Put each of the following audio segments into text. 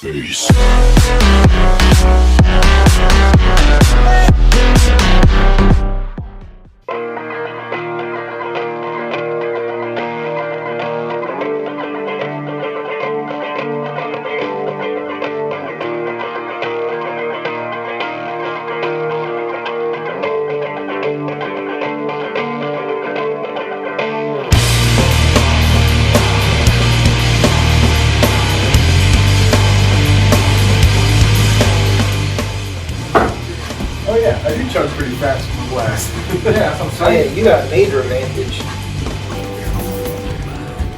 face. Oh yeah, I do chug pretty fast from the blast. Yeah, that's what I'm saying. Yeah, you got a major advantage.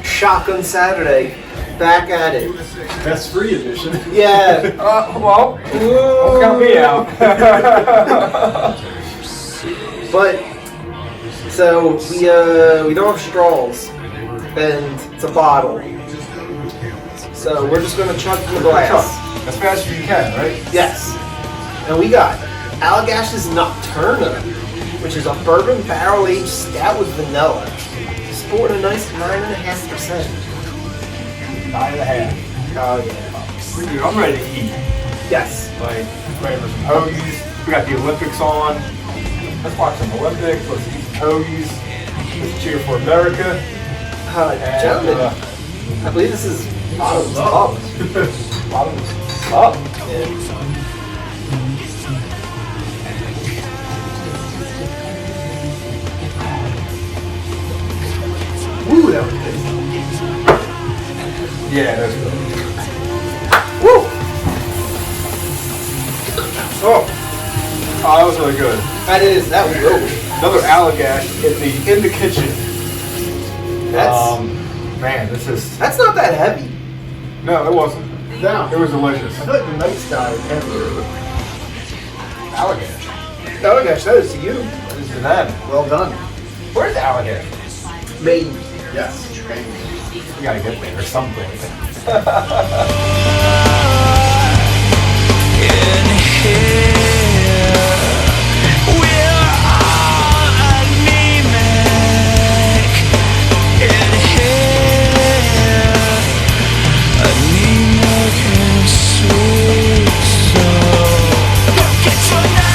Shotgun Saturday, back at it. That's free edition. Yeah. Well, don't count me out. But so we don't have straws, and it's a bottle. So we're just gonna chug from the glass. As fast as you can, right? Yes. And we got Allagash's Nocturna, which is a bourbon barrel-aged stout with vanilla. Sporting a nice 9.5%. 9.5. Oh yeah. Dude, I'm ready to eat. Yes. Like, ready for some hoagies. We got the Olympics on. Let's watch some Olympics. Let's eat some hoagies. Let's cheer for America. Gentlemen, I believe this is bottoms up. Bottoms up. Yeah. Woo, that was good. Yeah, that's good. Woo! Oh, that was really good. That was good. Another Allagash in the kitchen. That's Man, this is that's not that heavy. no, it wasn't. Down. It was delicious. I feel like the night sky kind of Allagash. Oh gosh, that is to you. This is to them. well done. Where's Allagash? Maine. Yes. You gotta get there or something. Get your